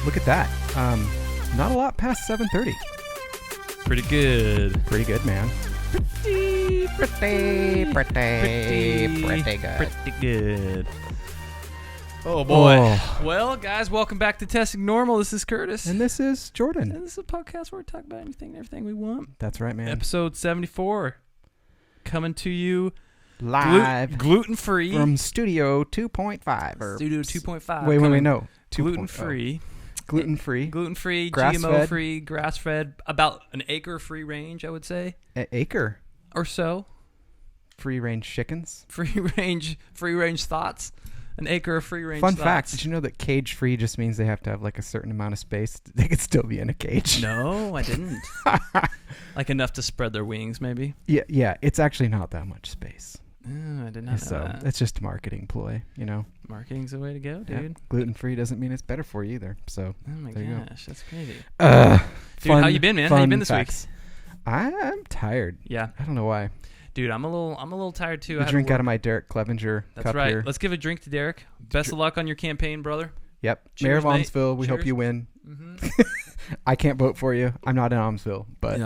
Look at that. Not a lot past 7:30. Pretty good. Pretty good, man. Pretty good. Pretty good. Oh, boy. Oh. Well, guys, welcome back to Testing Normal. This is Curtis. And this is Jordan. And this is a podcast where we talk about anything and everything we want. That's right, man. Episode 74. Coming to you live. Gluten-free. From Studio 2.5. Studio 2.5. Wait, no. Gluten-free. Gluten-free. Gluten-free, Grass-fed. GMO-free, grass-fed. About an acre free range, I would say. An acre? Or so. Free-range chickens? Free-range thoughts. An acre of free-range Fun thoughts. fact, did you know that cage-free just means they have to have like a certain amount of space? They could still be in a cage. No, I didn't. Like enough to spread their wings, maybe? Yeah, it's actually not that much space. Oh, I did not know that. It's just a marketing ploy, you know? Marketing's the way to go, dude. Yeah. Gluten-free doesn't mean it's better for you either, so oh my gosh, that's crazy. Dude, how you been, man? How you been this week? I'm tired. Yeah. I don't know why. Dude, I'm a little tired too. I drink out of my Derek Clevenger That's cup right. here. Let's give a drink to Derek. Best of luck on your campaign, brother. Yep. Cheers, Mayor of mate. Almsville, we Cheers. hope you win. Mm-hmm. I can't vote for you. I'm not in Almsville, but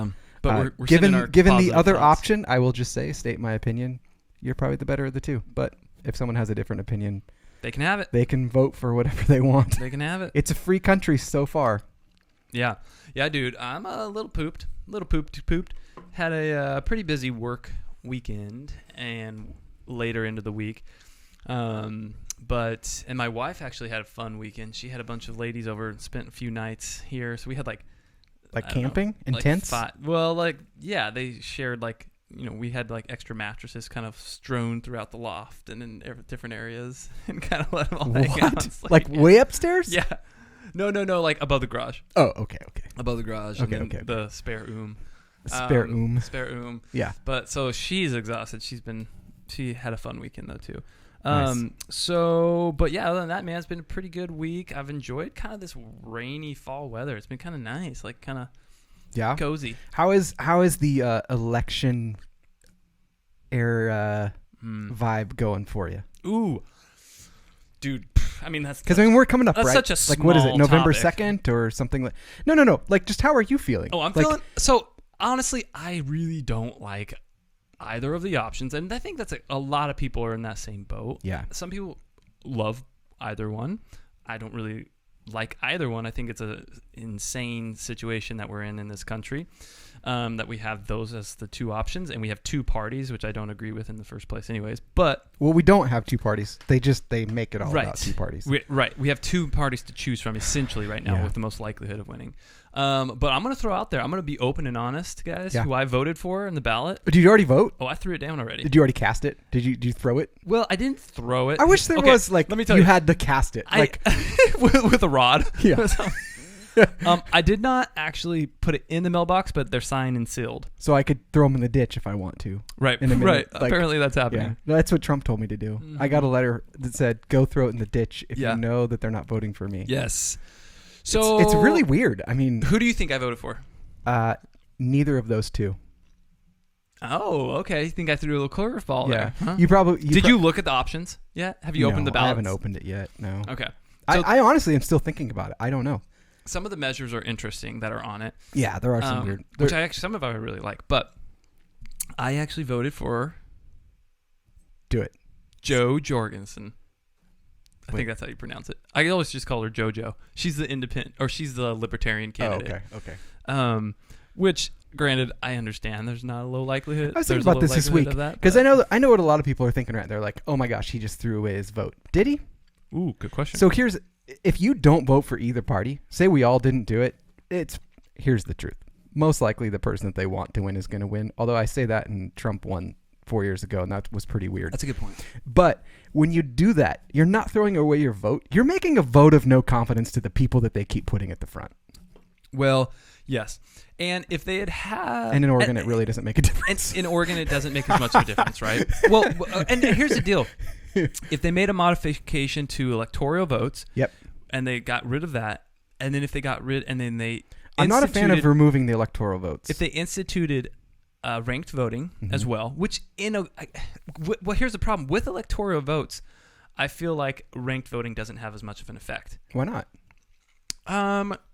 we're given our the positive other thoughts. option, I will just state my opinion. You're probably the better of the two, but if someone has a different opinion, They can have it. they can vote for whatever they want. They can have it. It's a free country so far. Yeah, dude. I'm a little pooped. Had a pretty busy work weekend and later into the week. And my wife actually had a fun weekend. She had a bunch of ladies over and spent a few nights here. So we had like camping in like tents. They shared we had like extra mattresses kind of strewn throughout the loft and in different areas and kind of let them all hang out. It's Like way upstairs? Yeah. No, like above the garage. Oh, okay. Above the garage. Okay, and then okay. the spare room. Spare room. Yeah. But so she's exhausted. She had a fun weekend though too. Nice. But yeah, other than that, man, it's been a pretty good week. I've enjoyed kind of this rainy fall weather. It's been kind of nice, like kind of cozy. How is the election era vibe going for you? Ooh, dude. I mean, that's because we're coming up, that's right? such a small what is it, November topic. 2nd or something like? No. Like, just how are you feeling? Oh, I'm feeling so. Honestly, I really don't like either of the options, and I think that's a lot of people are in that same boat. Yeah. Some people love either one. I don't really like either one. I think it's a insane situation that we're in this country, that we have those as the two options, and we have two parties, which I don't agree with in the first place anyways. But we don't have two parties. They make it all right. about two parties. We have two parties to choose from essentially right now with the most likelihood of winning. But I'm going to throw out there, I'm going to be open and honest, guys, who I voted for in the ballot. Did you already vote? Oh, I threw it down already. Did you already cast it? Did you throw it? Well, I didn't throw it. I wish there was let me tell you had to cast it. With a rod. Yeah. I did not actually put it in the mailbox, but they're signed and sealed. So I could throw them in the ditch if I want to. Right. In a minute. Apparently that's happening. Yeah. That's what Trump told me to do. Mm-hmm. I got a letter that said, "Go throw it in the ditch if Yeah. you know that they're not voting for me." Yes. So it's really weird. I mean, who do you think I voted for? Neither of those two. Oh, okay. You think I threw a little curveball there? Huh? You probably did. You look at the options yet? Have you opened the ballot? I haven't opened it yet. No. Okay. So I honestly am still thinking about it. I don't know. Some of the measures are interesting that are on it. Yeah, there are some weird. Which some of I really like, but I actually voted for. Do it. Jo Jorgensen. I think that's how you pronounce it. I always just call her JoJo. She's the independent, or she's the libertarian candidate. Oh, okay. Which, granted, I understand there's not a low likelihood. I was thinking about this week because I know what a lot of people are thinking. Right, they're like, "Oh my gosh, he just threw away his vote." Did he? Ooh, good question. So if you don't vote for either party, say we all didn't do it, here's the truth. Most likely the person that they want to win is going to win. Although I say that and Trump won 4 years ago, and that was pretty weird. That's a good point. But when you do that, you're not throwing away your vote. You're making a vote of no confidence to the people that they keep putting at the front. Well, yes. And if they had and in Oregon, it really doesn't make a difference. In Oregon, it doesn't make as much of a difference, right? Well, and here's the deal. If they made a modification to electoral votes, yep, and they got rid of that, and then if they got rid, and then they I'm not a fan of removing the electoral votes. If they instituted ranked voting as well, which well, here's the problem with electoral votes. I feel like ranked voting doesn't have as much of an effect. Why not?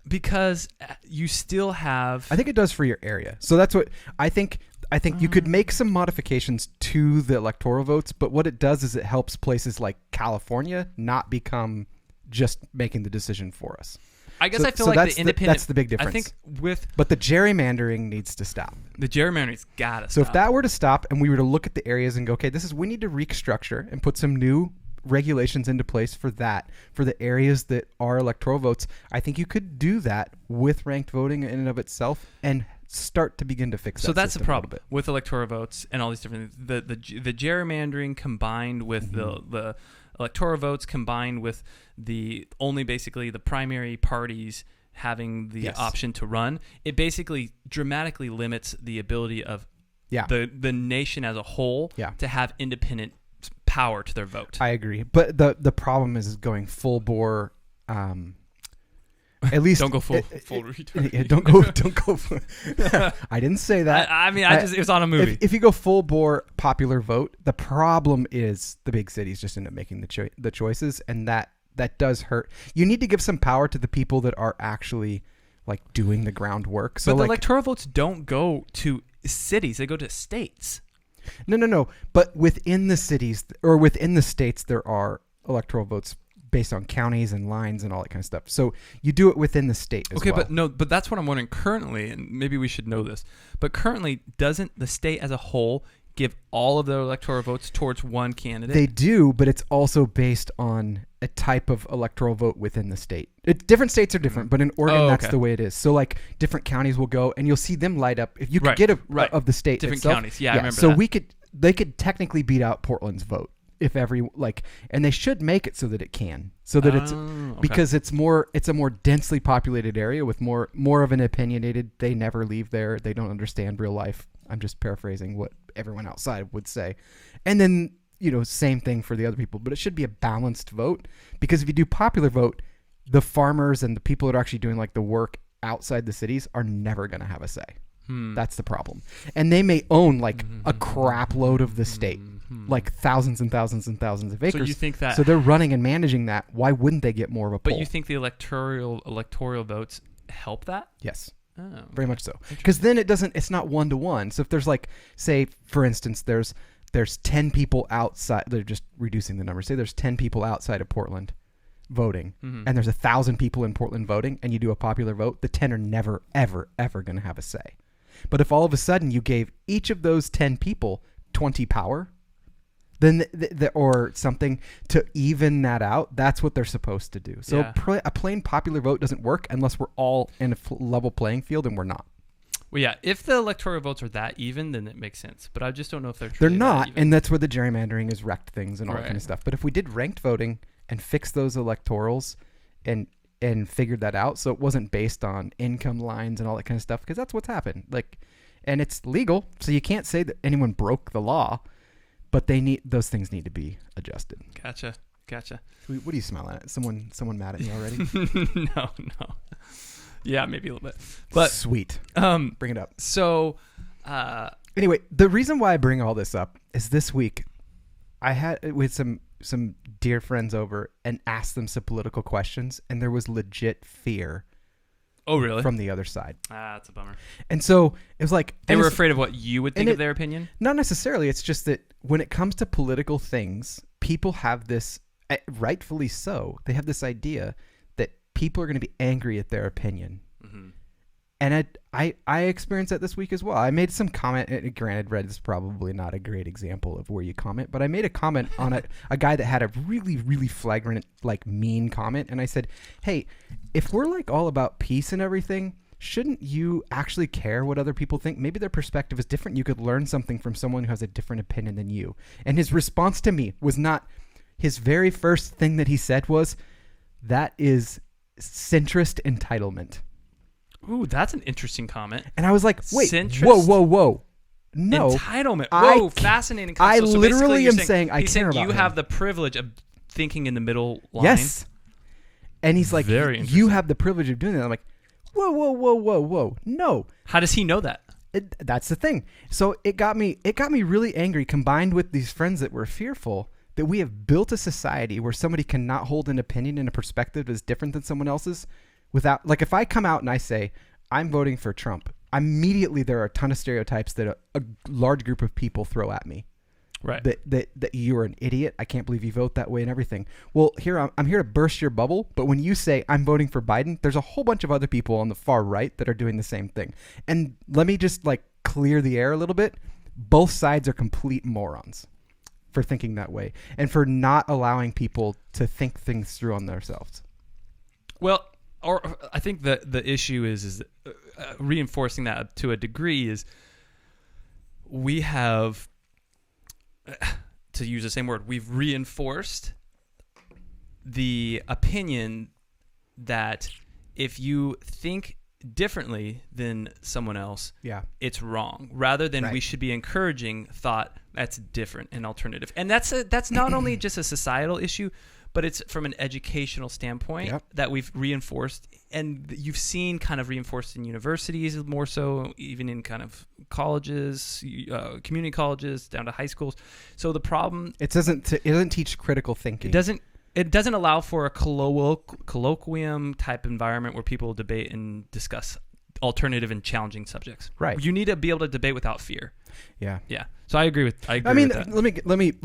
Because you still have. I think it does for your area. So that's what I think. I think you could make some modifications to the electoral votes, but what it does is it helps places like California not become just making the decision for us. I guess I feel like the independent. That's the big difference. I think but the gerrymandering needs to stop. The gerrymandering's got to stop. So if that were to stop and we were to look at the areas and go, okay, we need to restructure and put some new regulations into place for the areas that are electoral votes, I think you could do that with ranked voting in and of itself and start to begin to fix that. So that's the problem with electoral votes and all these different things. The gerrymandering combined with the electoral votes combined with the only basically the primary parties having the option to run, it basically dramatically limits the ability of the nation as a whole to have independent power to their vote. I agree. But the problem is going full bore at least don't go full retard. Don't go. I didn't say that. I mean, it was on a movie. If you go full bore popular vote, the problem is the big cities just end up making the choices, and that does hurt. You need to give some power to the people that are actually like doing the groundwork. So but the electoral votes don't go to cities; they go to states. No. But within the cities or within the states, there are electoral votes based on counties and lines and all that kind of stuff. So you do it within the state as well. But that's what I'm wondering currently, and maybe we should know this, but currently doesn't the state as a whole give all of their electoral votes towards one candidate? They do, but it's also based on a type of electoral vote within the state. Different states are different, but in Oregon, that's the way it is. So like different counties will go and you'll see them light up. If you could get of the state different itself, counties. Yeah, I remember so that. they could technically beat out Portland's vote. If and they should make it so that it can, so that because it's a more densely populated area with more of an opinionated. They never leave there. They don't understand real life. I'm just paraphrasing what everyone outside would say, and then same thing for the other people. But it should be a balanced vote, because if you do popular vote, the farmers and the people that are actually doing like the work outside the cities are never going to have a say. That's the problem, and they may own like a crap load of the state. Like thousands and thousands and thousands of acres. So you think that? So they're running and managing that. Why wouldn't they get more of a pull? But you think the electoral votes help that? Yes. Oh, very much so. Because then it's not 1-to-1. So if there's like, say for instance, there's 10 people outside. They're just reducing the number. Say there's 10 people outside of Portland voting, and there's 1,000 people in Portland voting, and you do a popular vote. The 10 are never, ever, ever going to have a say. But if all of a sudden you gave each of those 10 people 20 power, then or something to even that out, that's what they're supposed to do. So a plain popular vote doesn't work unless we're all in a level playing field, and we're not. Well, yeah, if the electoral votes are that even, then it makes sense. But I just don't know if they're not, and that's where the gerrymandering is wrecked things and all that kind of stuff. But if we did ranked voting and fix those electorals and figured that out, so it wasn't based on income lines and all that kind of stuff, because that's what's happened. And it's legal, so you can't say that anyone broke the law. But those things need to be adjusted. Gotcha. What are you smiling at? Someone mad at me already? No. Yeah, maybe a little bit. But sweet. Bring it up. So, anyway, the reason why I bring all this up is this week I had with some dear friends over and asked them some political questions, and there was legit fear. Oh, really? From the other side. That's a bummer. And so it was like... They were afraid of what you would think of their opinion? Not necessarily. It's just that when it comes to political things, people have this, rightfully so, they have this idea that people are going to be angry at their opinion. Mm-hmm. And I experienced that this week as well. I made some comment. Granted, Red is probably not a great example of where you comment, but I made a comment on a guy that had a really, really flagrant, like mean comment. And I said, hey, if we're like all about peace and everything, shouldn't you actually care what other people think? Maybe their perspective is different. You could learn something from someone who has a different opinion than you. And his response to me was not, his very first thing that he said was, that is centrist entitlement. Ooh, that's an interesting comment. And I was like, wait, whoa. No. Entitlement. Whoa, fascinating concept. I literally am saying I care about you have the privilege of thinking in the middle line. Yes. And he's like, you have the privilege of doing that. I'm like, whoa. No. How does he know that? That's the thing. So it got me really angry, combined with these friends that were fearful that we have built a society where somebody cannot hold an opinion and a perspective that is different than someone else's without, like, if I come out and I say I'm voting for Trump, immediately there are a ton of stereotypes that a large group of people throw at me. Right. That you're an idiot. I can't believe you vote that way and everything. Well, here I'm here to burst your bubble. But when you say I'm voting for Biden, there's a whole bunch of other people on the far right that are doing the same thing. And let me just like clear the air a little bit. Both sides are complete morons for thinking that way and for not allowing people to think things through on themselves. Well, or I think the issue is reinforcing that to a degree is we have, to use the same word, we've reinforced the opinion that if you think differently than someone else, it's wrong, rather than we should be encouraging thought that's different and alternative. And that's not only just a societal issue, but it's from an educational standpoint that we've reinforced, and you've seen kind of reinforced in universities more so, even in kind of colleges, community colleges, down to high schools. So the problem, it doesn't teach critical thinking. It doesn't allow for a colloquium type environment where people debate and discuss alternative and challenging subjects. Right. You need to be able to debate without fear. Yeah. Yeah. So I agree with that.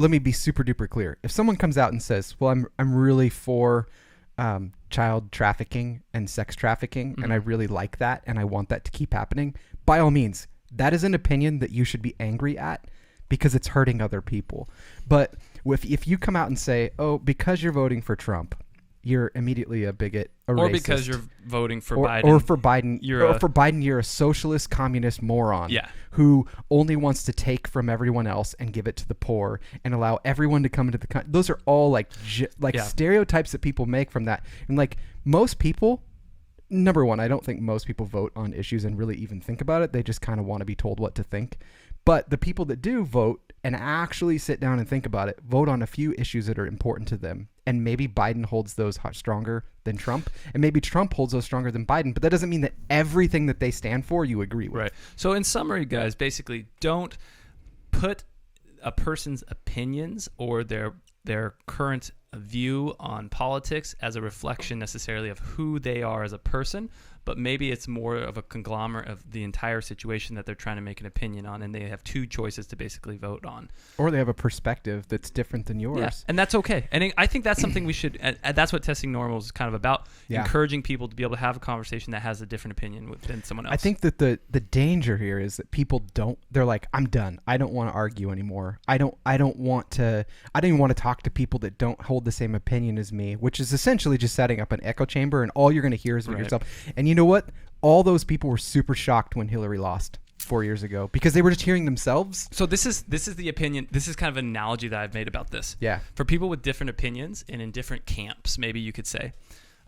Let me be super duper clear. If someone comes out and says, "Well, I'm really for child trafficking and sex trafficking, and I really like that, and I want that to keep happening," by all means, that is an opinion that you should be angry at because it's hurting other people. But if you come out and say, "Oh, because you're voting for Trump, you're immediately a bigot, or racist, because you're voting for Biden, or for Biden, you're a socialist, communist moron who only wants to take from everyone else and give it to the poor and allow everyone to come into the country." Those are all stereotypes that people make from that. And like most people, number one, I don't think most people vote on issues and really even think about it. They just kind of want to be told what to think. But the people that do vote and actually sit down and think about it, vote on a few issues that are important to them. And maybe Biden holds those stronger than Trump. And maybe Trump holds those stronger than Biden. But that doesn't mean that everything that they stand for, you agree with. Right. So in summary, guys, basically don't put a person's opinions or their current view on politics as a reflection necessarily of who they are as a person, but maybe it's more of a conglomerate of the entire situation that they're trying to make an opinion on, and they have two choices to basically vote on. Or they have a perspective that's different than yours. Yeah, and that's okay. And I think that's something we should, and that's what Testing Normal is kind of about, encouraging people to be able to have a conversation that has a different opinion than someone else. I think that the danger here is that people they're like, "I'm done. I don't want to argue anymore. I don't even want to talk to people that don't hold the same opinion as me," which is essentially just setting up an echo chamber, and all you're going to hear is yourself. And you know what? All those people were super shocked when Hillary lost 4 years ago because they were just hearing themselves. So this is the opinion. This is kind of an analogy that I've made about this. Yeah. For people with different opinions and in different camps, maybe you could say.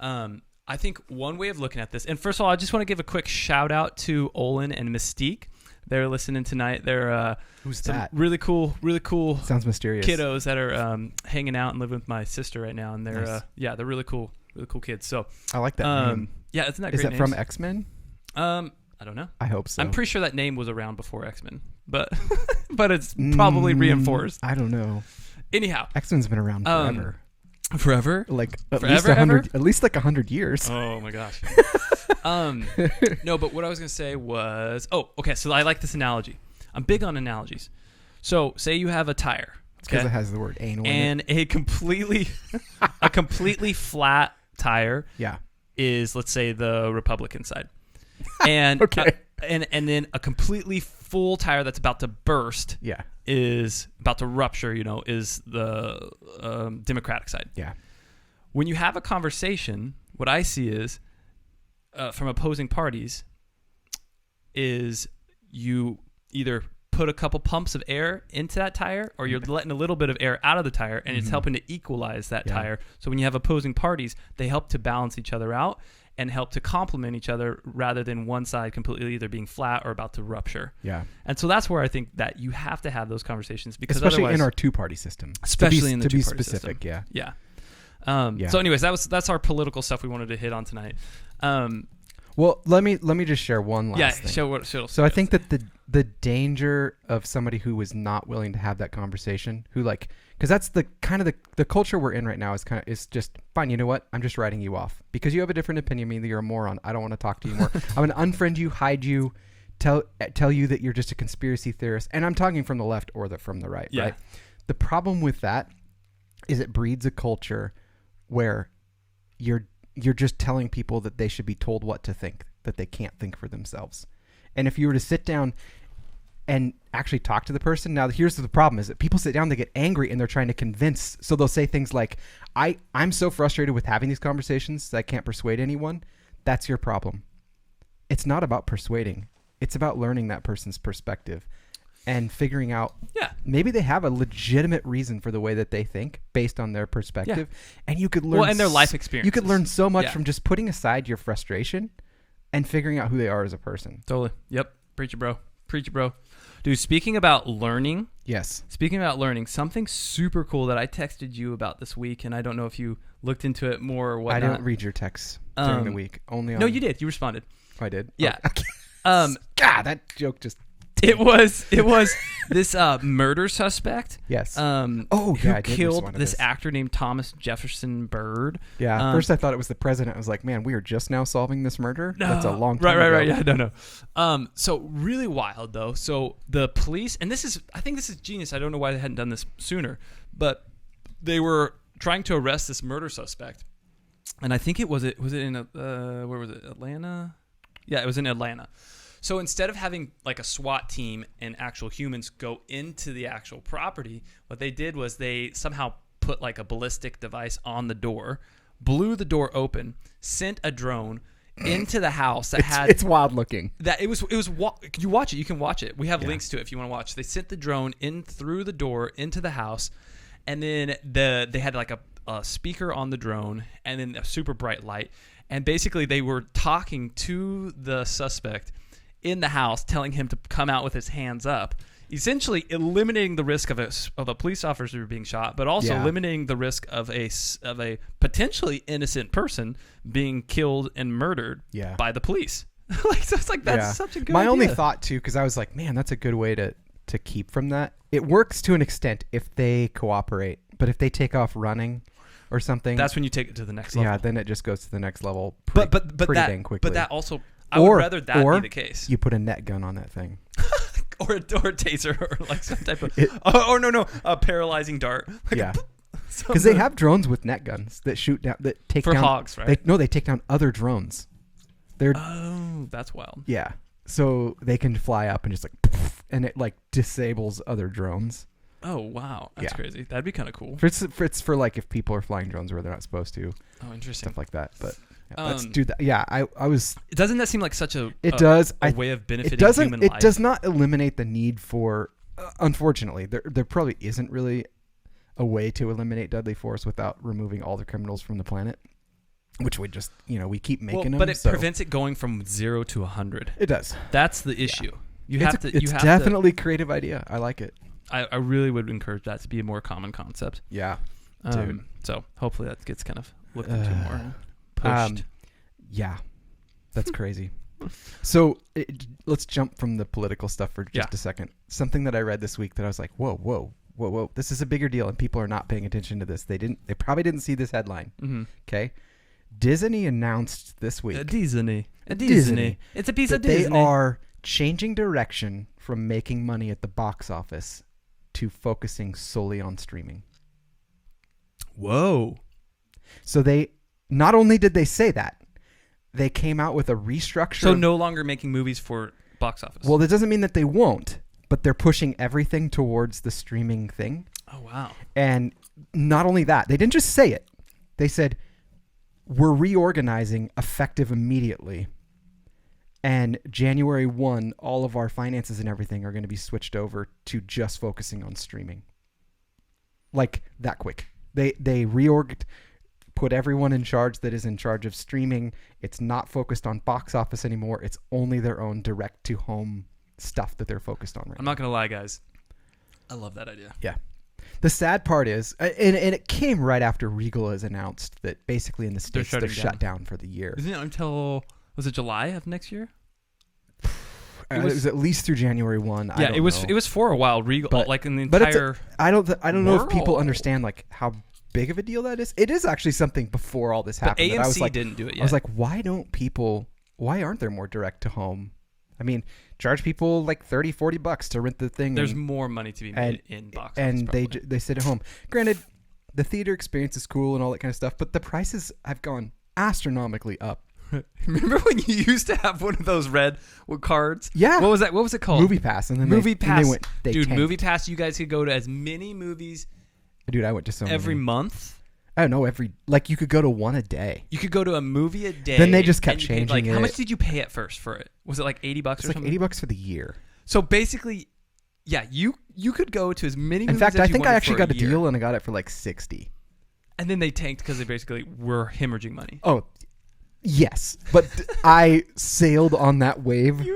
I think one way of looking at this, and first of all, I just want to give a quick shout out to Olin and Mystique. They're listening tonight. They're who's that? Really cool. Sounds mysterious. Kiddos that are hanging out and living with my sister right now, and they're nice. They're really cool kids. So I like that name. Yeah, isn't that great? Is that names? from X-Men? I don't know. I hope so. I'm pretty sure that name was around before X-Men, but it's probably reinforced. I don't know. Anyhow, X-Men's been around forever. Forever? Like at least 100 years. Oh my gosh. No, but what I was going to say was, okay, so I like this analogy. I'm big on analogies. So say you have a tire. It's because it has the word anal in it. And a completely flat tire is, let's say, the Republican side. And okay. And then a completely full tire that's about to burst is about to rupture, is the Democratic side. Yeah. When you have a conversation, what I see is from opposing parties is you either put a couple pumps of air into that tire or you're letting a little bit of air out of the tire, and it's helping to equalize that tire. So when you have opposing parties, they help to balance each other out and help to complement each other rather than one side completely either being flat or about to rupture. Yeah. And so that's where I think that you have to have those conversations, because especially otherwise, in our two-party system. Especially in the two-party system. To be specific, yeah. So anyways, that's our political stuff we wanted to hit on tonight. Well, let me just share one last thing. So I think that the danger of somebody who was not willing to have that conversation, who like, because that's the kind of the culture we're in right now is just fine. You know what? I'm just writing you off because you have a different opinion. Maybe you're a moron. I don't want to talk to you more. I'm going to unfriend you, hide you, tell you that you're just a conspiracy theorist. And I'm talking from the left or from the right. Yeah. Right. The problem with that is it breeds a culture where you're just telling people that they should be told what to think, that they can't think for themselves. And if you were to sit down and actually talk to the person, now here's the problem is that people sit down, they get angry and they're trying to convince. So they'll say things like, I'm so frustrated with having these conversations that I can't persuade anyone. That's your problem. It's not about persuading. It's about learning that person's perspective and figuring out, maybe they have a legitimate reason for the way that they think based on their perspective. And you could learn and their life experience. You could learn so much from just putting aside your frustration and figuring out who they are as a person. Totally. Yep. Preach it, bro. Preach it, bro. Dude, speaking about learning. Yes. Speaking about learning, something super cool that I texted you about this week, and I don't know if you looked into it more or whatnot. I don't read your texts during the week. Only on... No, you did. You responded. I did? Yeah. Oh. God, that joke just... It was this murder suspect. Yes. Who killed this actor named Thomas Jefferson Bird. Yeah. First I thought it was the president. I was like, man, we are just now solving this murder? No. That's a long time ago. Right. Yeah, no. So really wild though. So the police, and I think this is genius. I don't know why they hadn't done this sooner, but they were trying to arrest this murder suspect. And I think was it in where was it? Atlanta? Yeah, it was in Atlanta. So instead of having like a SWAT team and actual humans go into the actual property, what they did was they somehow put like a ballistic device on the door, blew the door open, sent a drone into the house that it's wild looking. That it was you watch it, you can watch it. We have links to it if you want to watch. They sent the drone in through the door into the house, and then they had like a speaker on the drone and then a super bright light, and basically they were talking to the suspect in the house, telling him to come out with his hands up, essentially eliminating the risk of a police officer being shot, but also eliminating the risk of a potentially innocent person being killed and murdered by the police. That's such a good idea. Only thought too, because I was like, man, that's a good way to keep from that. It works to an extent if they cooperate, but if they take off running or something, that's when you take it to the next level. Yeah, then it just goes to the next level pretty dang quickly. But that also... I would rather that be the case. You put a net gun on that thing. or a taser or like some type of... a paralyzing dart. Yeah. Because they have drones with net guns that shoot down... that take down... For hogs, right? They take down other drones. That's wild. Yeah. So they can fly up and just like... and it like disables other drones. Oh, wow. That's crazy. That'd be kind of cool. It's for like if people are flying drones where they're not supposed to. Oh, interesting. Stuff like that. But... let's do that. Yeah, I was... Doesn't that seem like such a way of benefiting human life? It does not eliminate the need for... unfortunately, there probably isn't really a way to eliminate deadly force without removing all the criminals from the planet, which would just, we keep making them. But it prevents it going from 0 to 100. It does. That's the issue. It's definitely a creative idea. I like it. I really would encourage that to be a more common concept. Yeah. So hopefully that gets kind of looked into more. Yeah, that's crazy. So let's jump from the political stuff for just a second. Something that I read this week that I was like, whoa, this is a bigger deal, and people are not paying attention to this. They probably didn't see this headline. Mm-hmm. Okay, Disney announced this week. Disney. It's a piece of Disney. They are changing direction from making money at the box office to focusing solely on streaming. Whoa! So not only did they say that, they came out with a restructure. So no longer making movies for box office. Well, that doesn't mean that they won't, but they're pushing everything towards the streaming thing. Oh, wow. And not only that, they didn't just say it. They said, we're reorganizing effective immediately. And January 1, all of our finances and everything are going to be switched over to just focusing on streaming. Like that quick. They reorged... put everyone in charge that is in charge of streaming. It's not focused on box office anymore. It's only their own direct-to-home stuff that they're focused on right now. I'm not going to lie, guys. I love that idea. Yeah. The sad part is, and it came right after Regal has announced that basically in the States they're shut down for the year. Isn't it until, was it July of next year? It was at least through January 1. Yeah, it was. Know. It was for a while. Regal, But- like in the But entire. I don't know if people world. understand like how big of a deal that is. It is actually something before all this But happened. that I was AMC like, didn't do it yet. I was like, why aren't there more direct to home? I mean, charge people like $30-$40 to rent the thing. there's and, more money to be made in box office. and probably. they sit at home. Granted, the theater experience is cool and all that kind of stuff, but the prices have gone astronomically up. Remember when you used to have one of those red cards? Yeah. What was that? What was it called? Movie Pass, and then Movie Pass. they Dude, tanked. Movie Pass. You guys could go to as many movies Dude, I went to so every many. month. I don't know, you could go to one a day. You could go to a movie a day. Then they just kept and you paid, changing How it. much did you pay at first for it? Was it like $80 or It's like something? $80 for the year. So basically, yeah, you could go to as many In movies fact, as I you think I wanted actually for got a year. deal and I got it for like $60. And then they tanked because they basically were hemorrhaging money. Oh, yes. But I sailed on that wave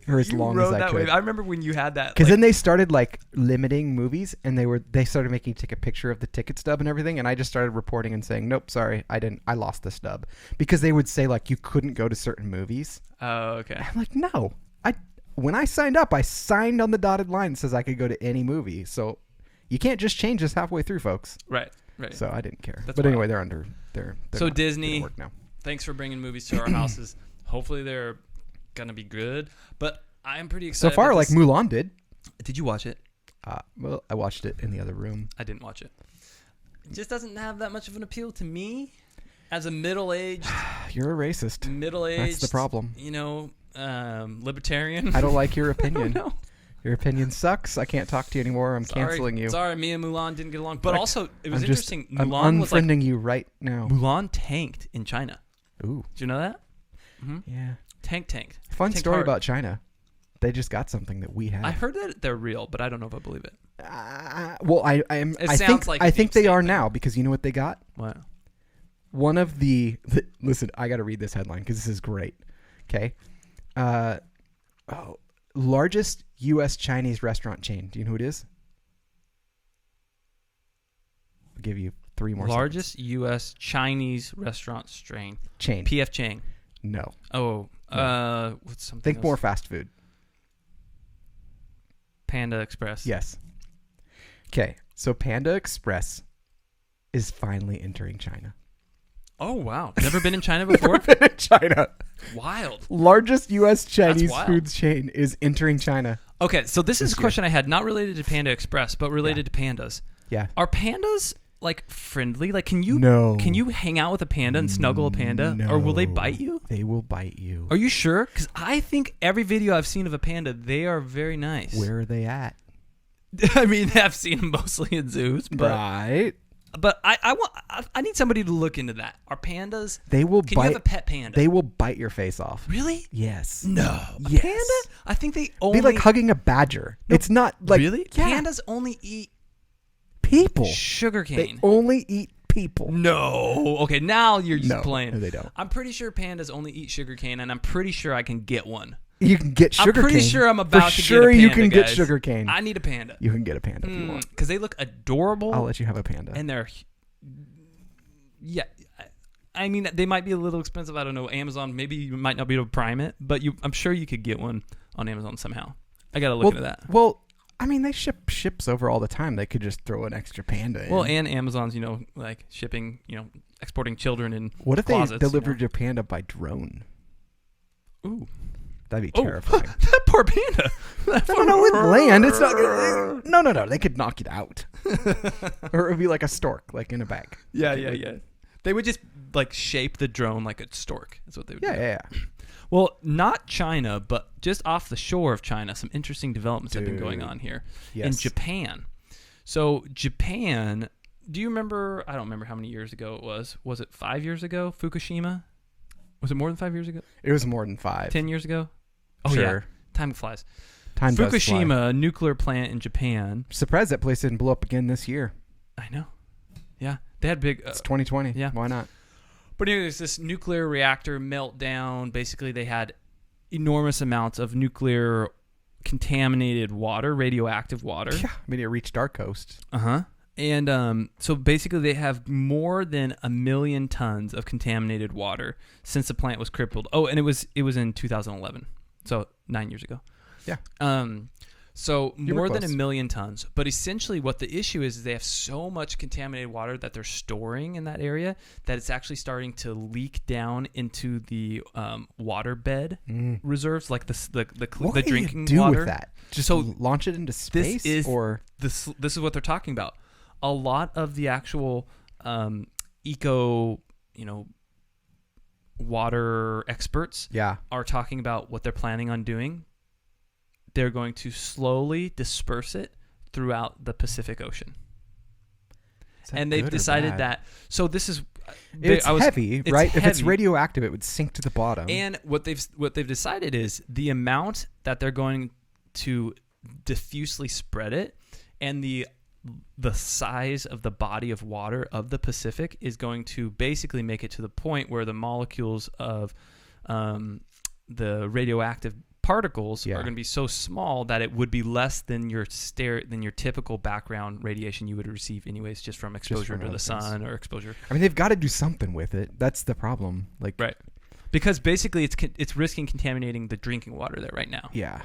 for as long as rode I that could. wave. I remember when you had that. Because then they started like limiting movies, and they started making you take a picture of the ticket stub and everything, and I just started reporting and saying, nope, sorry, I lost the stub, because they would say like you couldn't go to certain movies. Oh, okay. I'm like, no, when I signed up, I signed on the dotted line that says I could go to any movie, so you can't just change this halfway through, folks. Right. So I didn't care. That's but wild. anyway, they're under. They're So not Disney- gonna work now. Thanks for bringing movies to our houses. Hopefully they're gonna be good. But I am pretty So excited. far, about like this. Mulan did. Did you watch it? Well, I watched it in the other room. I didn't watch it. It just doesn't have that much of an appeal to me as a middle-aged. You're a racist. Middle-aged. That's the problem. You know, libertarian. I don't like your opinion. No. Your opinion sucks. I can't talk to you anymore. I'm canceling you. Sorry, me and Mulan didn't get along. But Like, also, it was I'm interesting. I'm Mulan was like unfriending you right now. Mulan tanked in China. Ooh, Did you know that? Mm-hmm. yeah. Tanked. Fun Tanked story hard. about China. They just got something that we have. I heard that they're real, but I don't know if I believe it. Well, I am. It I sounds think. like I a think deep they are state now, because you know what they got. What? One of listen, I got to read this headline because this is great. Okay. Largest U.S. Chinese restaurant chain. Do you know who it is? I'll give you 3 more. Largest U.S. Chinese restaurant chain. Chain. P.F. Chang. No. Oh, what's something? Think else? more fast food. Panda Express. Yes. Okay. So Panda Express is finally entering China. Oh wow! Never been in China before. China. Wild. Largest U.S. Chinese wild. foods chain is entering China. Okay, so this is a year. question I had, not related to Panda Express, but related to pandas. Yeah. Are pandas like friendly? Like, can you No. can you hang out with a panda and snuggle a panda, or will they bite you? They will bite you. Are you sure? Because I think every video I've seen of a panda, they are very nice. Where are they at? I mean, I've seen them mostly in zoos, but Right. I need somebody to look into that. Are pandas? They will Can bite. you have a pet panda? They will bite your face off. Really? Yes. No. A Yes. panda? I think they only. Be like hugging a badger. It's not like really? Yeah. Pandas only eat People. sugarcane. They only eat people. No. Okay, now you're just No, playing. no, they don't. I'm pretty sure pandas only eat sugarcane, and I'm pretty sure I can get one. You can get sugar cane. I'm pretty sure I'm about For to sure get a you panda, can get guys. sugar cane. I need a panda. You can get a panda if you want. Because they look adorable. I'll let you have a panda. And they're, yeah. I mean, they might be a little expensive. I don't know. Amazon, maybe you might not be able to prime it, but I'm sure you could get one on Amazon somehow. I got to look into that. Well, I mean, they ship ships over all the time. They could just throw an extra panda in. Well, and Amazon's, like shipping, exporting children in what if closets, they delivered your panda by drone? Ooh. That'd be terrifying. That poor panda. No, with land, it's not. No. They could knock it out, or it would be like a stork, like in a bag. Yeah. They would just like shape the drone like a stork. That's what they would do. Yeah. Well, not China, but just off the shore of China, some interesting developments have been going on here in Yes. Japan. So Japan, do you remember? I don't remember how many years ago it was. Was it 5 years ago? Fukushima? Was it more than 5 years ago? It was more than 5. 10 years ago? Oh Sure. yeah, time flies. Time does fly. Fukushima, a nuclear plant in Japan. Surprised that place didn't blow up again this year. I know. Yeah, they had big. It's 2020. yeah. Why not? But anyways, this nuclear reactor meltdown. Basically, they had enormous amounts of nuclear contaminated water, radioactive water. Yeah. I mean, it reached our coast. And so basically, they have more than 1 million tons of contaminated water since the plant was crippled. Oh, and it was in 2011, so 9 years ago. Yeah. So You were more than close. 1 million tons. But essentially what the issue is they have so much contaminated water that they're storing in that area that it's actually starting to leak down into the water bed reserves, like the What do drinking you do water. with that? Just So launch it into space? this Or is what they're talking about. A lot of the actual eco, water experts yeah. are talking about what they're planning on doing. They're going to slowly disperse it throughout the Pacific Ocean. And they've decided that. So this is it's heavy, right? Heavy. If it's radioactive, it would sink to the bottom. And what they've decided is the amount that they're going to diffusely spread it, and the size of the body of water of the Pacific is going to basically make it to the point where the molecules of the radioactive particles are going to be so small that it would be less than your typical background radiation you would receive anyways, just from exposure to the sun or exposure. I mean, they've got to do something with it. That's the problem. Right. Because basically it's risking contaminating the drinking water there right now. Yeah.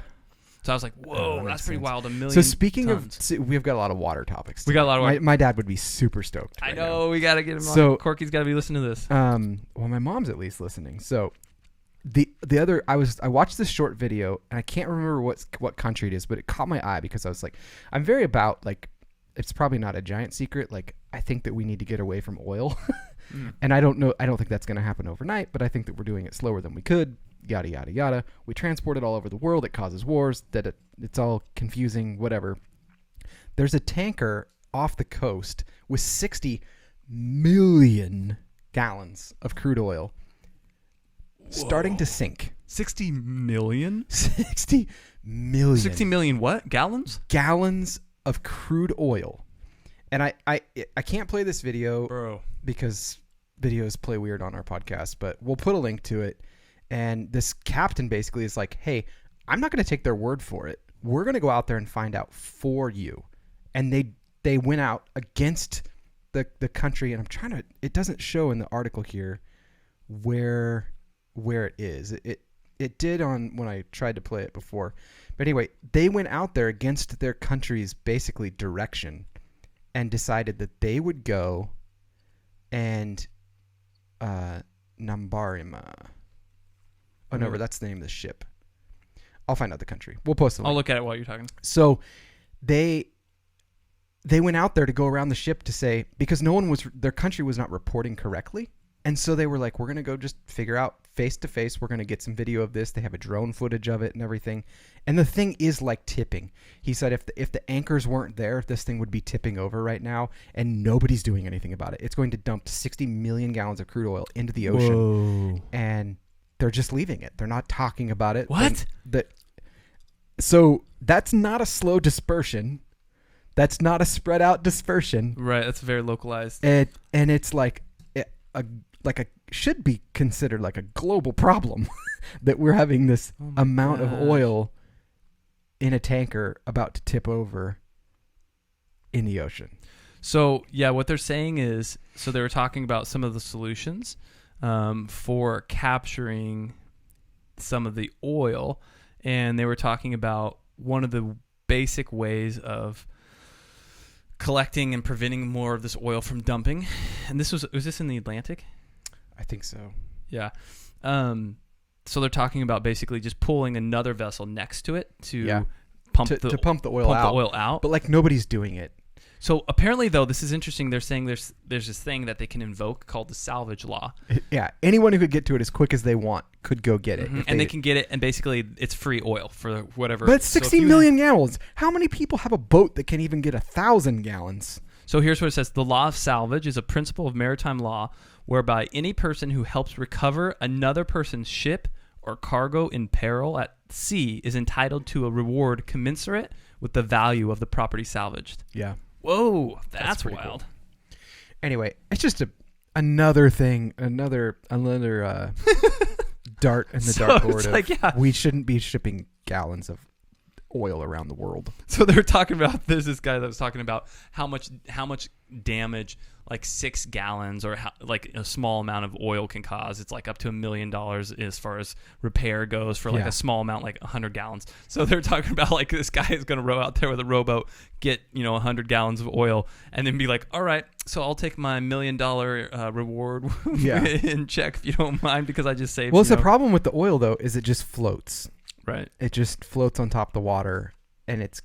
So I was like, whoa, that's pretty wild. 1 million So speaking tons. we've got a lot of water topics. We got a lot of water. My dad would be super stoked. I know. We got to get him on. So, Corky's got to be listening to this. Well, my mom's at least listening. So the other, I watched this short video, and I can't remember what country it is, but it caught my eye because I was like, I'm very about, like, it's probably not a giant secret. Like, I think that we need to get away from oil. And I don't think that's going to happen overnight, but I think that we're doing it slower than we could. Yada, yada, yada. We transport it all over the world. It causes wars. It's all confusing, whatever. There's a tanker off the coast with 60 million gallons of crude oil starting to sink. 60 million? 60 million. 60 million what? Gallons? Gallons of crude oil. And I can't play this video, bro, because videos play weird on our podcast, but we'll put a link to it. And this captain basically is like, hey, I'm not going to take their word for it. We're going to go out there and find out for you. And they went out against the country. And it doesn't show in the article here where it is. It did on when I tried to play it before. But anyway, they went out there against their country's basically direction and decided that they would go and Nambarima. Oh, no, that's the name of the ship. I'll find out the country. We'll post it. I'll look at it while you're talking. So they went out there to go around the ship to say, because their country was not reporting correctly. And so they were like, we're going to go just figure out face to face. We're going to get some video of this. They have a drone footage of it and everything. And the thing is like tipping. He said if the anchors weren't there, this thing would be tipping over right now, and nobody's doing anything about it. It's going to dump 60 million gallons of crude oil into the ocean. Whoa. And they're just leaving it. They're not talking about it. What? So that's not a slow dispersion. That's not a spread out dispersion. Right. That's very localized. And it's like should be considered like a global problem that we're having this amount of oil in a tanker about to tip over in the ocean. So yeah, what they're saying is, so they were talking about some of the solutions for capturing some of the oil, and they were talking about one of the basic ways of collecting and preventing more of this oil from dumping. And was this in the Atlantic? I think so. Yeah. So they're talking about basically just pulling another vessel next to it to pump the oil out. But like nobody's doing it. So apparently, though, this is interesting. They're saying there's this thing that they can invoke called the salvage law. Yeah, anyone who could get to it as quick as they want could go get it. Mm-hmm. And they can get it, and basically it's free oil for whatever. But it's 60 million gallons. How many people have a boat that can even get 1,000 gallons? So here's what it says. The law of salvage is a principle of maritime law whereby any person who helps recover another person's ship or cargo in peril at sea is entitled to a reward commensurate with the value of the property salvaged. Yeah. Whoa, that's wild. Cool. Anyway, it's just another thing, another dart in the dartboard of we shouldn't be shipping gallons of oil around the world. So they're talking about there's this guy that was talking about how much damage like 6 gallons or like a small amount of oil can cause. It's like up to $1 million as far as repair goes for like a small amount, like 100 gallons. So they're talking about like this guy is going to row out there with a rowboat, get 100 gallons of oil, and then be like, all right, so I'll take my $1 million reward in check if you don't mind, because I just saved. Well, it's the problem with the oil though is it just floats. Right. It just floats on top of the water, and it's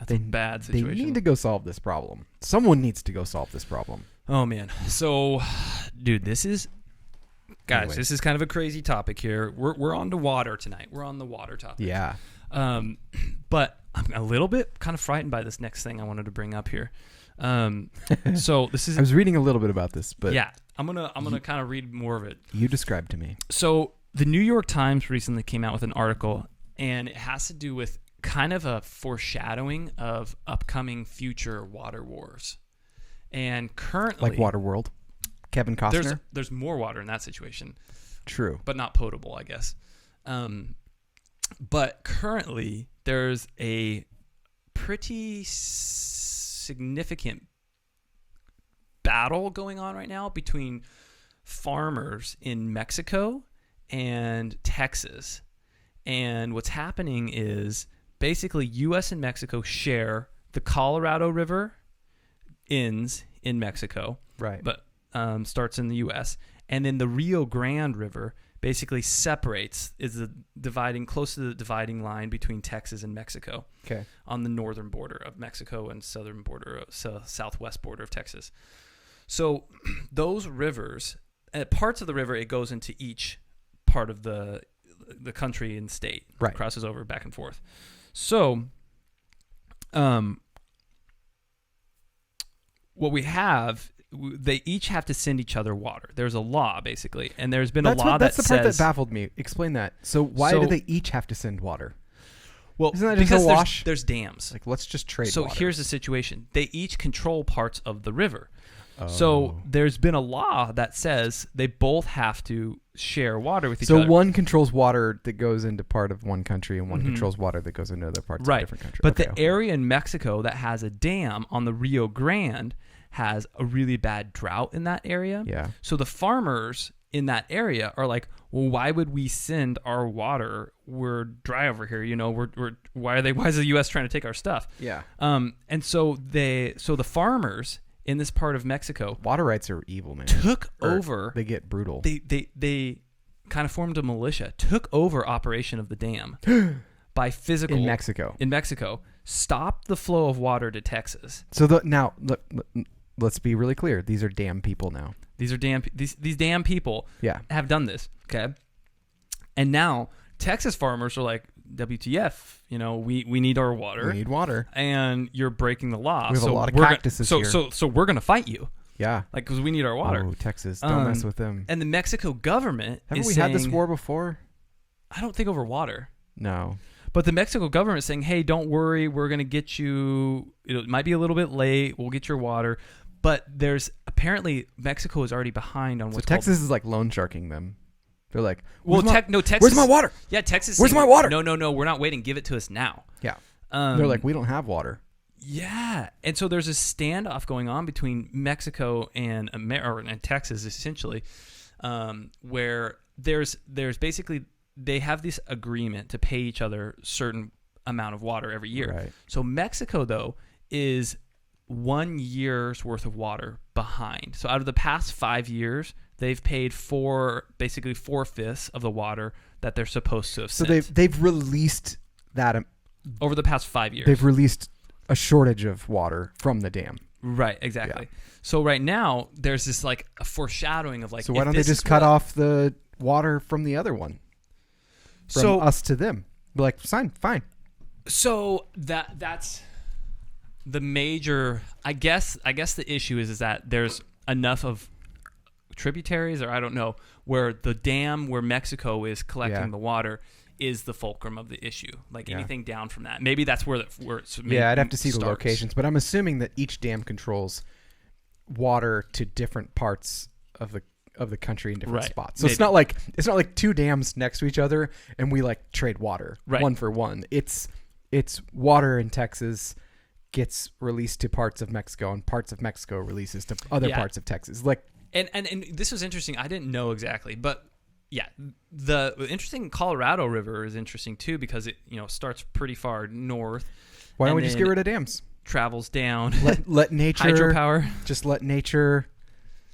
That's a bad situation. They need to go solve this problem. Someone needs to go solve this problem. Oh, man. So, dude, this is kind of a crazy topic here. We're on to water tonight. We're on the water topic. Yeah. But I'm a little bit kind of frightened by this next thing I wanted to bring up here. So this is. I was reading a little bit about this, but yeah, I'm gonna kind of read more of it. You described to me. So the New York Times recently came out with an article, and it has to do with kind of a foreshadowing of upcoming future water wars. And currently, like Waterworld, Kevin Costner. There's more water in that situation. True, but not potable, I guess. But currently, there's a pretty significant battle going on right now between farmers in Mexico and Texas. And what's happening is basically U.S. and Mexico share the Colorado River, ends in Mexico, right? But starts in the U.S. And then the Rio Grande River basically separates, is close to the dividing line between Texas and Mexico. Okay. On the northern border of Mexico and southern border, southwest border of Texas. So those rivers, parts of the river, it goes into each part of the country and state. Right. Crosses over back and forth. So, what we have, they each have to send each other water. There's a law, basically, and there's been a law that's that the part that baffled me. Explain that. So why do they each have to send water? Well, isn't that just a wash? There's dams. Like, let's just trade So water. here's the situation. They each control parts of the river. Oh. So there's been a law that says they both have to share water with each other. So one controls water that goes into part of one country, and one controls water that goes into other parts of a different country. But the area in Mexico that has a dam on the Rio Grande has a really bad drought in that area. Yeah. So the farmers in that area are like, well, why would we send our water? We're dry over here. Why is the U.S. trying to take our stuff? Yeah. And so the farmers in this part of Mexico, water rights are evil, man. Took over. They get brutal. They kind of formed a militia, took over operation of the dam by physical in Mexico, stopped the flow of water to Texas. So now let's be really clear. These are dam people now. These damn people have done this, okay? And now Texas farmers are like, WTF, we need our water. We need water. And you're breaking the law. We have a lot of cactuses here. So we're going to fight you. Yeah. Like, because we need our water. Oh, Texas. Don't mess with them. And the Mexico government Haven't we had this war before? I don't think over water. No. But the Mexico government is saying, hey, don't worry. We're going to get you. It might be a little bit late. We'll get your water. But apparently Mexico is already behind on what's called. Texas is like loan sharking them. They're like, Texas. Where's my water? Yeah, Texas. Where's my water? No, we're not waiting. Give it to us now. Yeah. They're like, we don't have water. Yeah, and so there's a standoff going on between Mexico and Texas, essentially, where there's basically they have this agreement to pay each other certain amount of water every year. Right. So Mexico though is 1 year's worth of water behind. So out of the past 5 years, they've paid basically 4/5 of the water that they're supposed to have sent. So they've released that over the past 5 years. They've released a shortage of water from the dam. Right, exactly. Yeah. So right now there's this like a foreshadowing of like. So why don't they just cut off the water from the other one? From us to them. Be like, fine. So that's the major. I guess the issue is that there's enough of tributaries, or I don't know, where the dam where Mexico is collecting the water is the fulcrum of the issue. Like anything down from that, maybe that's where it's. I'd have to see the locations, but I'm assuming that each dam controls water to different parts of the country in different spots. So maybe. it's not like two dams next to each other and we like trade water one for one. It's water in Texas gets released to parts of Mexico, and parts of Mexico releases to other parts of Texas. Like, and this was interesting. I didn't know exactly, but yeah, the interesting Colorado River is interesting too, because it starts pretty far north. Why don't we just get rid of dams? Travels down. Let nature hydropower. Just let nature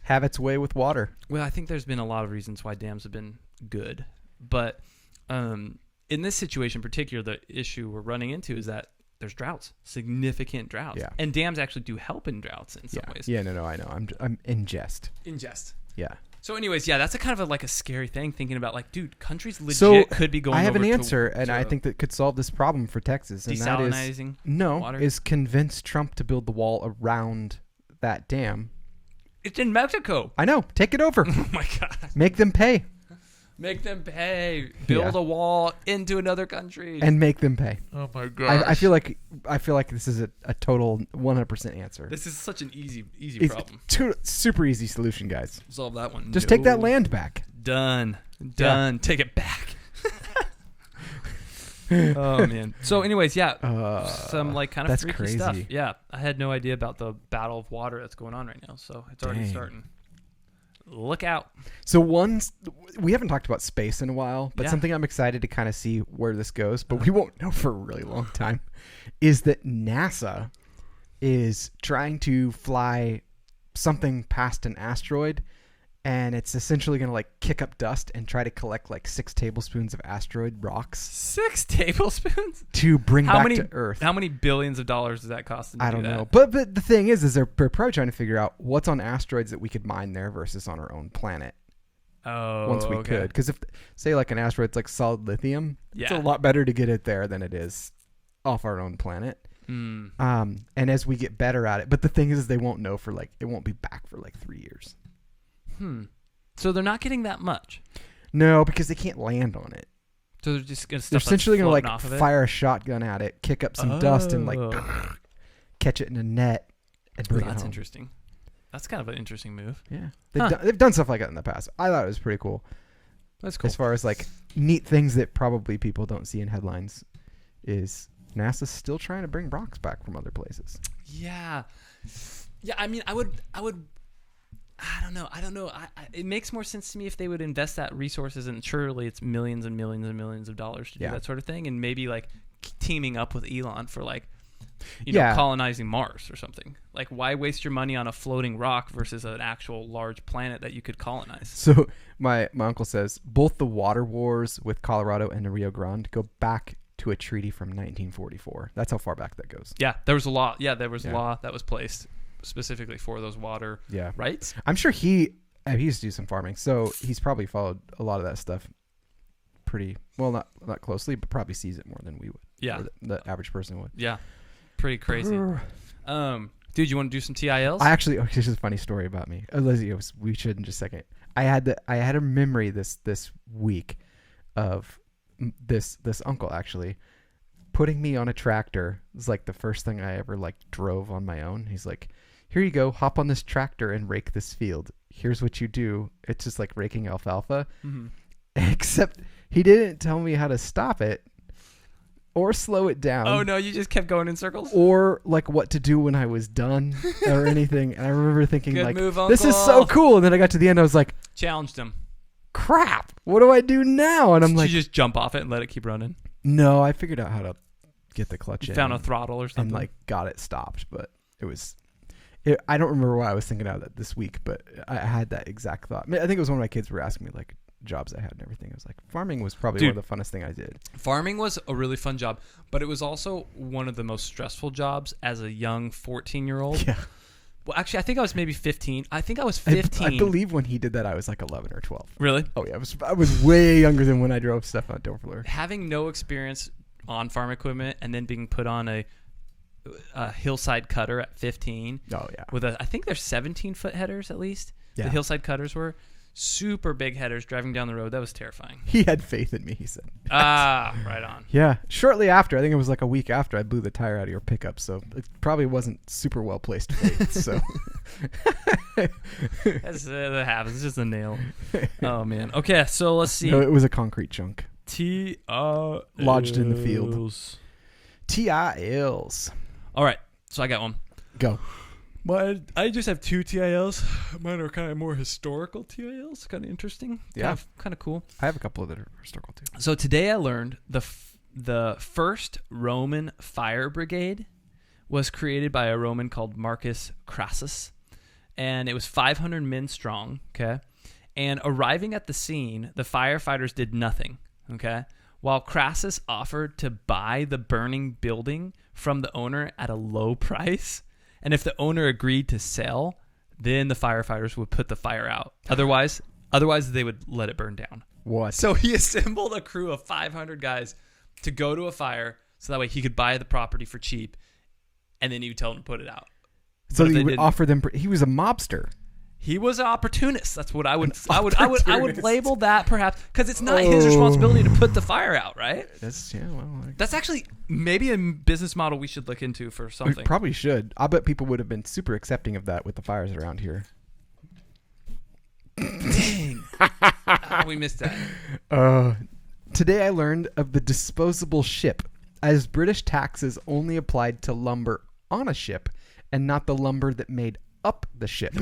have its way with water. Well, I think there's been a lot of reasons why dams have been good, but in this situation in particular, the issue we're running into is that there's droughts, significant droughts. Yeah. And dams actually do help in droughts in some ways. Yeah, no, I know. I'm in jest. Yeah. So anyways, that's a kind of like a scary thing, thinking about like, dude, countries legit could be going over I have an answer, and I think that could solve this problem for Texas. And desalinizing water? is convince Trump to build the wall around that dam. It's in Mexico. I know. Take it over. Oh my God. Make them pay. Make them pay. Build a wall into another country. And make them pay. Oh my God. I feel like this is a total 100% answer. This is such an easy problem. Super easy solution, guys. Solve that one. Just take that land back. Done. Take it back. Oh man. So anyways, some like kind of freaky crazy stuff. Yeah, I had no idea about the battle of water that's going on right now. So it's already starting. Look out. So we haven't talked about space in a while, but something I'm excited to kind of see where this goes, but we won't know for a really long time, is that NASA is trying to fly something past an asteroid, and it's essentially going to like kick up dust and try to collect like 6 tablespoons of asteroid rocks. 6 tablespoons? To bring back to Earth. How many billions of dollars does that cost? I don't know. But the thing is they're probably trying to figure out what's on asteroids that we could mine there versus on our own planet. Oh, once we could. Because if, say, like an asteroid's like solid lithium, it's a lot better to get it there than it is off our own planet. And as we get better at it. But the thing is they won't know for like, it won't be back for like 3 years. So they're not getting that much? No, because they can't land on it. So they're just going to They're essentially going to like fire a shotgun at it, kick up some dust, and like catch it in a net and bring it home. That's interesting. That's kind of an interesting move. Yeah, they've done stuff like that in the past. I thought it was pretty cool. That's cool. As far as like neat things that probably people don't see in headlines, is NASA's still trying to bring rocks back from other places. Yeah. I mean, I would. I don't know. It makes more sense to me if they would invest that resources, and surely it's millions and millions and millions of dollars to do that sort of thing, and maybe like teaming up with Elon for like, colonizing Mars or something. Like, why waste your money on a floating rock versus an actual large planet that you could colonize? So my uncle says both the water wars with Colorado and the Rio Grande go back to a treaty from 1944. That's how far back that goes. Yeah, there was a law. Yeah, there was a law that was placed specifically for those water rights. I'm sure he used to do some farming, so he's probably followed a lot of that stuff pretty well, not closely, but probably sees it more than we would. Yeah, the average person would. Yeah, pretty crazy. Dude, you want to do some TILs? I actually, this is a funny story about me. Leslie, we should in just a second. I had a memory this week of this uncle actually putting me on a tractor. It was like the first thing I ever like drove on my own. He's like, here you go, hop on this tractor and rake this field. Here's what you do. It's just like raking alfalfa. Except he didn't tell me how to stop it or slow it down. Oh no, you just kept going in circles? Or like what to do when I was done or anything. And I remember thinking Good like, move, this is so cool. And then I got to the end, I was like, challenged him. Crap, what do I do now? And I'm like, you just jump off it and let it keep running? No, I figured out how to get the clutch in. Found a throttle or something? And like got it stopped, but I don't remember what I was thinking of that this week, but I had that exact thought. I think it was one of my kids were asking me like jobs I had and everything. I was like, farming was probably one of the funnest thing I did. Farming was a really fun job, but it was also one of the most stressful jobs as a young 14-year-old. Yeah. Well, actually, I think I was maybe 15. I think I was 15. I believe when he did that, I was like 11 or 12. Really? Oh yeah, I was way younger than when I drove stuff on Doverfleur. Having no experience on farm equipment and then being put on a hillside cutter at 15. Oh yeah. With I think they're 17-foot headers at least. Yeah. The hillside cutters were super big headers driving down the road. That was terrifying. He had faith in me, he said. Right on. Yeah. Shortly after, I think it was like a week after, I blew the tire out of your pickup, so it probably wasn't super well placed faith. So that happens. It's just a nail. Oh man. Okay, so let's see. No, it was a concrete chunk. TILs. Lodged in the field. TILs. All right. So I got one. Go. I just have 2 TILs. Mine are kind of more historical TILs. Kind of interesting. Yeah. Kind of cool. I have a couple of that are historical too. So today I learned the first Roman fire brigade was created by a Roman called Marcus Crassus, and it was 500 men strong. Okay, and arriving at the scene, the firefighters did nothing. Okay, while Crassus offered to buy the burning building from the owner at a low price, and if the owner agreed to sell, then the firefighters would put the fire out. Otherwise they would let it burn down. What? So he assembled a crew of 500 guys to go to a fire, so that way he could buy the property for cheap, and then he would tell them to put it out. So he would offer them. He was a mobster. He was an opportunist. That's what I would Opportunist. label that, perhaps, because it's not his responsibility to put the fire out, right? That's actually maybe a business model we should look into for something. We probably should. I bet people would have been super accepting of that with the fires around here. Dang. We missed that. Today I learned of the disposable ship, as British taxes only applied to lumber on a ship and not the lumber that made up the ship.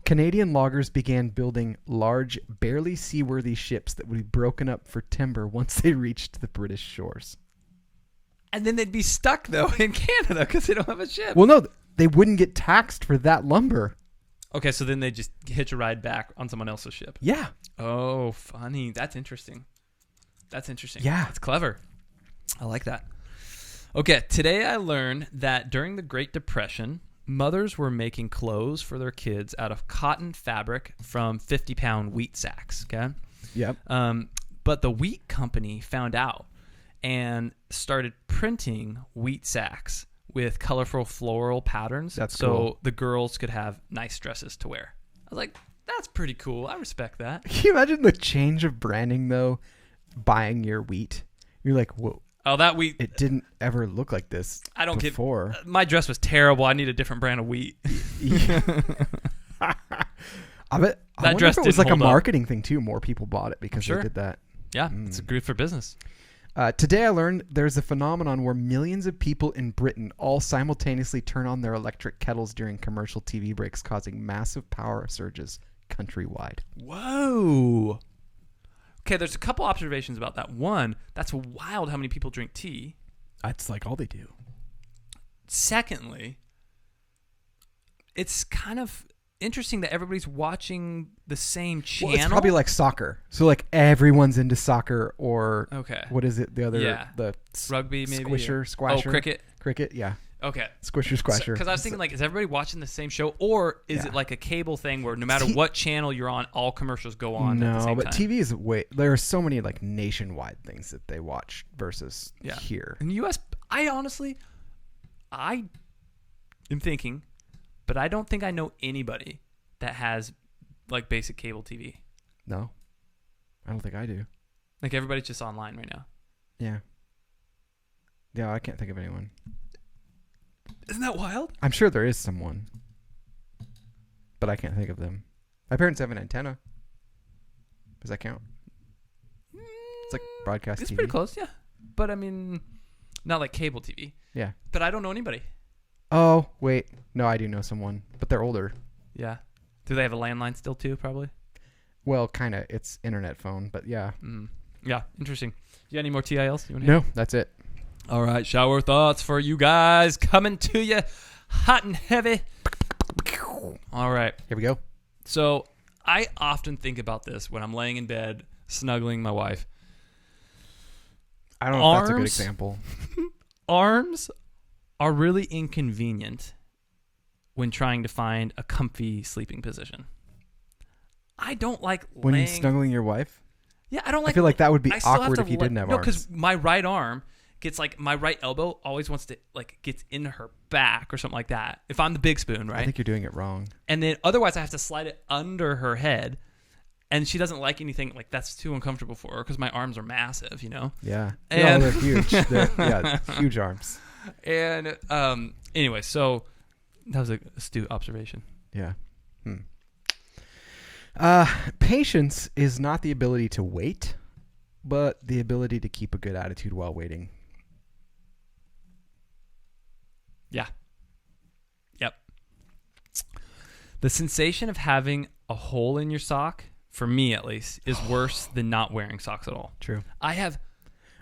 Canadian loggers began building large, barely seaworthy ships that would be broken up for timber once they reached the British shores. And then they'd be stuck, though, in Canada because they don't have a ship. Well, no, they wouldn't get taxed for that lumber. Okay, so then they just hitch a ride back on someone else's ship. Yeah. Oh, funny. That's interesting. Yeah. That's clever. I like that. Okay, today I learned that during the Great Depression, mothers were making clothes for their kids out of cotton fabric from 50-pound wheat sacks, okay? Yep. But the wheat company found out and started printing wheat sacks with colorful floral patterns. That's so cool. the girls could have nice dresses to wear. I was like, that's pretty cool. I respect that. Can you imagine the change of branding, though, buying your wheat? You're like, whoa. Oh, that wheat. It didn't ever look like this before. My dress was terrible. I need a different brand of wheat. I wonder if it was like a marketing thing, too. More people bought it because they did that. Yeah, it's good for business. Today I learned there's a phenomenon where millions of people in Britain all simultaneously turn on their electric kettles during commercial TV breaks, causing massive power surges countrywide. Whoa. Okay, there's a couple observations about that. One, that's wild how many people drink tea. That's like all they do. Secondly, it's kind of interesting that everybody's watching the same channel. Well, it's probably like soccer. So like everyone's into soccer or what is it? The other the rugby maybe squasher. Oh, cricket. Cricket, yeah. Okay. Squasher. Because I was thinking, like, is everybody watching the same show, or is it like a cable thing where no matter what channel you're on, all commercials go on at the same time? No, but TV is there are so many like nationwide things that they watch versus here. In the U.S., I am thinking, but I don't think I know anybody that has like basic cable TV. No, I don't think I do. Like everybody's just online right now. Yeah. Yeah, I can't think of anyone. Isn't that wild? I'm sure there is someone, but I can't think of them. My parents have an antenna. Does that count? It's like broadcast TV. It's pretty close, yeah. But I mean, not like cable TV. Yeah. But I don't know anybody. Oh, wait. No, I do know someone, but they're older. Yeah. Do they have a landline still too, probably? Well, kind of. It's internet phone, but yeah. Yeah, interesting. You got any more TILs? No, that's it. All right, shower thoughts for you guys coming to you hot and heavy. All right. Here we go. So I often think about this when I'm laying in bed, snuggling my wife. I don't know if that's a good example. Arms are really inconvenient when trying to find a comfy sleeping position. I don't like when you're snuggling your wife? Yeah, I don't like. I feel like that would be awkward if you didn't have arms. No, because my right arm gets like my right elbow always wants to like gets into her back or something like that. If I'm the big spoon, right? I think you're doing it wrong. And then otherwise I have to slide it under her head, and she doesn't like anything like that's too uncomfortable for her because my arms are massive, you know. Yeah, and they're huge. Huge arms. And anyway, so that was an astute observation. Yeah. Patience is not the ability to wait, but the ability to keep a good attitude while waiting. Yeah. The sensation of having a hole in your sock, for me at least, is worse than not wearing socks at all. True. I have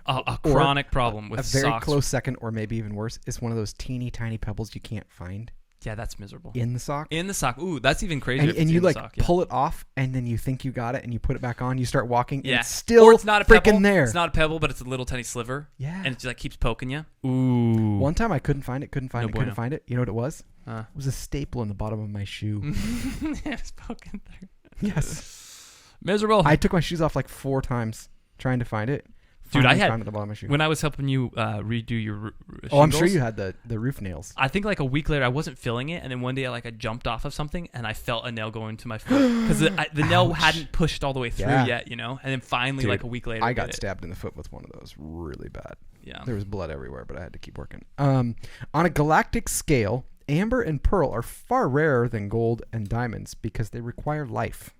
a chronic problem with socks. A very close second, or maybe even worse, is one of those teeny tiny pebbles you can't find. Yeah, that's miserable. In the sock? In the sock. Ooh, that's even crazier. And you like sock, pull it off, and then you think you got it, and you put it back on. You start walking, and it's or still it's not a freaking pebble. there. It's not a pebble, but it's a little tiny sliver. Yeah. And it just keeps poking you. Ooh. One time I couldn't find it. Couldn't find it. You know what it was? It was a staple in the bottom of my shoe. It was poking through. Yes. Miserable. I took my shoes off like 4 times trying to find it. Dude, I had found it at the bottom of my shoe. When I was helping you redo your I'm sure you had the roof nails. I think like a week later I wasn't feeling it, and then one day I jumped off of something and I felt a nail go into my foot because the nail hadn't pushed all the way through yet, you know. And then finally, Dude, a week later, I got stabbed in the foot with one of those really bad. Yeah, there was blood everywhere, but I had to keep working. On a galactic scale, amber and pearl are far rarer than gold and diamonds because they require life.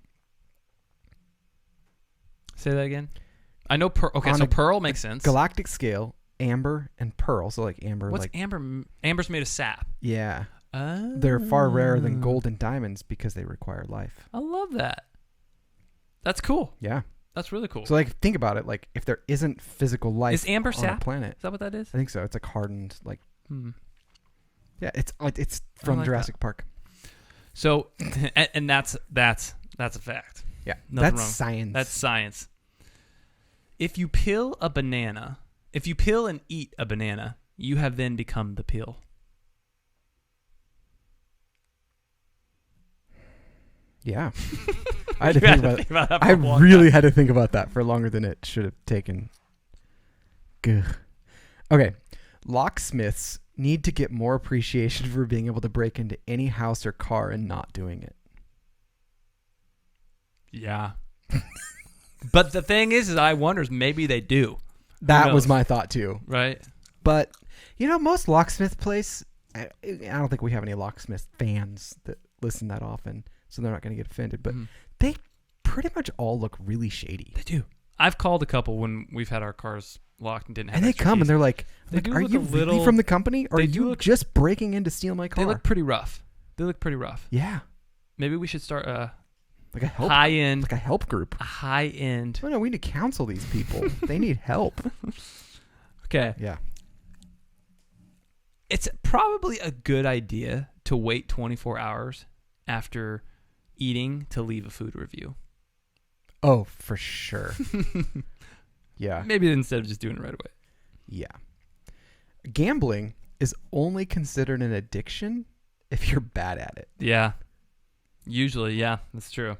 Say that again. I know pearl. Okay, so pearl makes sense. Galactic scale, amber and pearl. So like amber. What's amber? Amber's made of sap. Yeah. They're far rarer than gold and diamonds because they require life. I love that. That's cool. Yeah. That's really cool. So like think about it. Like if there isn't physical life is amber on sap? a planet. Is that what that is? I think so. It's like hardened like Yeah, it's from like Jurassic Park. So and that's a fact. Yeah. Nothing that's wrong. Science. That's science. If you peel and eat a banana, you have then become the peel. Yeah. I had to think about that. I really had to think about that for longer than it should have taken. Gugh. Okay. Locksmiths need to get more appreciation for being able to break into any house or car and not doing it. Yeah. But the thing is I wonder maybe they do. That was my thought too. Right. But, most locksmith place, I don't think we have any locksmith fans that listen that often, so they're not going to get offended. But they pretty much all look really shady. They do. I've called a couple when we've had our cars locked and didn't have. And they come keys. And they're like, "Are you really from the company, or are you just breaking in to steal my car?" They look pretty rough. Yeah. Maybe we should start like a help, high end, like a help group. A high end. Oh, no, we need to counsel these people. They need help. Okay. Yeah. It's probably a good idea to wait 24 hours after eating to leave a food review. Oh, for sure. Yeah. Maybe instead of just doing it right away. Yeah. Gambling is only considered an addiction if you're bad at it. Yeah. Usually, yeah. That's true.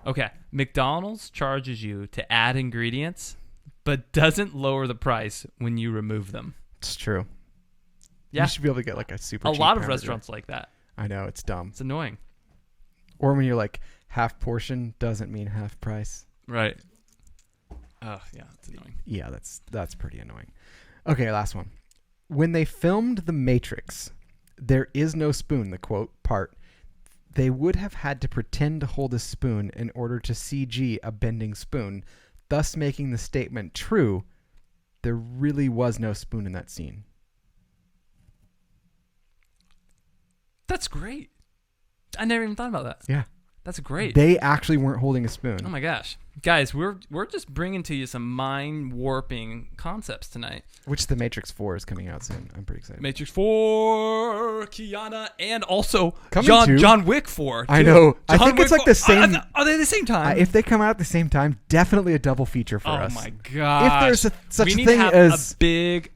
Okay. McDonald's charges you to add ingredients, but doesn't lower the price when you remove them. It's true. Yeah. You should be able to get like a super cheap A lot of hamburger. restaurants like that. I know. It's dumb. It's annoying. Or when you're like, half portion doesn't mean half price. Right. Oh, yeah. It's annoying. Yeah, that's pretty annoying. Okay, last one. When they filmed The Matrix, there is no spoon, the quote part. They would have had to pretend to hold a spoon in order to CG a bending spoon, thus making the statement true. There really was no spoon in that scene. That's great. I never even thought about that. Yeah. That's great. They actually weren't holding a spoon. Oh my gosh. Guys, we're just bringing to you some mind-warping concepts tonight. Which The Matrix 4 is coming out soon. I'm pretty excited. Matrix 4, Kiana, and also Coming John Wick 4. I know. I think Wick it's like the same. Are they the same time? If they come out at the same time, definitely a double feature for us. Oh my gosh. If there's such we a need thing to have as a big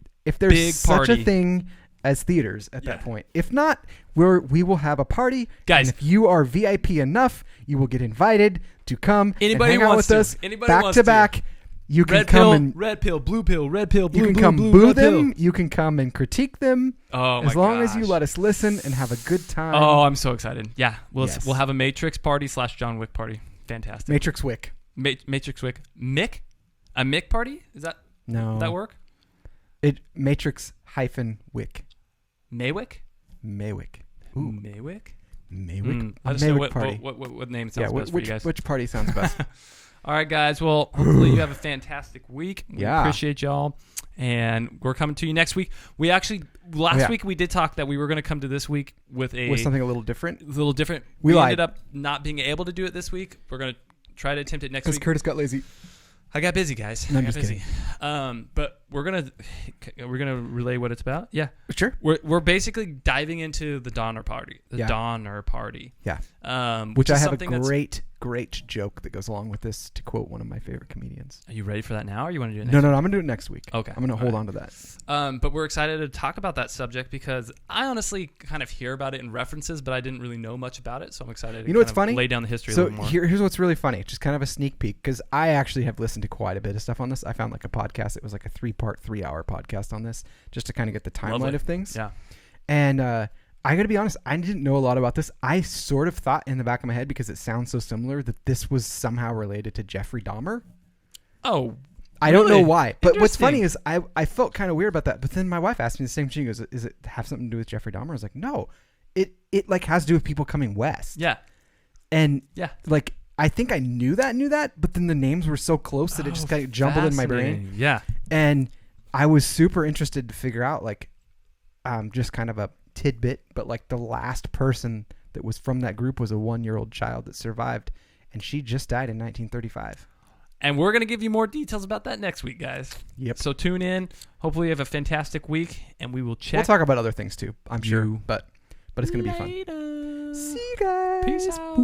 such party. a thing as theaters at that point. If not, we will have a party. Guys, and if you are VIP enough, you will get invited to come and hang out with us back to back. You can come and red pill, blue pill, red pill, blue, you can blue, come blue, boo red them. pill. You can come and critique them. Oh my as long as gosh. you let us listen and have a good time. Oh, I'm so excited. Yeah, we'll have a Matrix party / John Wick party. Fantastic. Matrix Wick. Matrix Wick. Mick? A Mick party? Is that no? Does that work? Matrix -Wick. Maywick? Maywick. Ooh. Maywick? Maywick. I just know Maywick party. What name sounds best for you guys? Which party sounds best? All right, guys. Well, hopefully you have a fantastic week. We appreciate y'all. And we're coming to you next week. We actually, last week we did talk that we were going to come to this week with something a little different. We ended up not being able to do it this week. We're going to try to attempt it next week. Because Curtis got lazy. I got busy, guys. No, I'm just busy. But we're gonna relay what it's about. Yeah, sure. We're basically diving into the Donner Party. Donner Party. Yeah. Which I have a great joke that goes along with this. To quote one of my favorite comedians. Are you ready for that now, or you want to do it next? No. I'm gonna do it next week. Okay. I'm gonna hold on to that. But we're excited to talk about that subject because I honestly kind of hear about it in references, but I didn't really know much about it. So I'm excited. To what's funny? Lay down the history a little more. Here's what's really funny. Just kind of a sneak peek because I actually have listened to quite a bit of stuff on this. I found like a podcast. It was like a 3-hour podcast on this, just to kind of get the timeline of things. Yeah. And I got to be honest, I didn't know a lot about this. I sort of thought in the back of my head, because it sounds so similar, that this was somehow related to Jeffrey Dahmer. Oh, I don't know why. But what's funny is I felt kind of weird about that. But then my wife asked me the same thing. She goes, "Is it have something to do with Jeffrey Dahmer?" I was like, "No, it like has to do with people coming west." Yeah. And like I think I knew that, but then the names were so close that it just kind of jumbled in my brain. Yeah. And I was super interested to figure out like just kind of a tidbit, but like the last person that was from that group was a 1-year-old child that survived, and she just died in 1935. And we're going to give you more details about that next week, guys. Yep. So tune in. Hopefully you have a fantastic week, and we will check. We'll talk about other things too, I'm sure, but it's going to be fun. Later. See you guys. Peace out.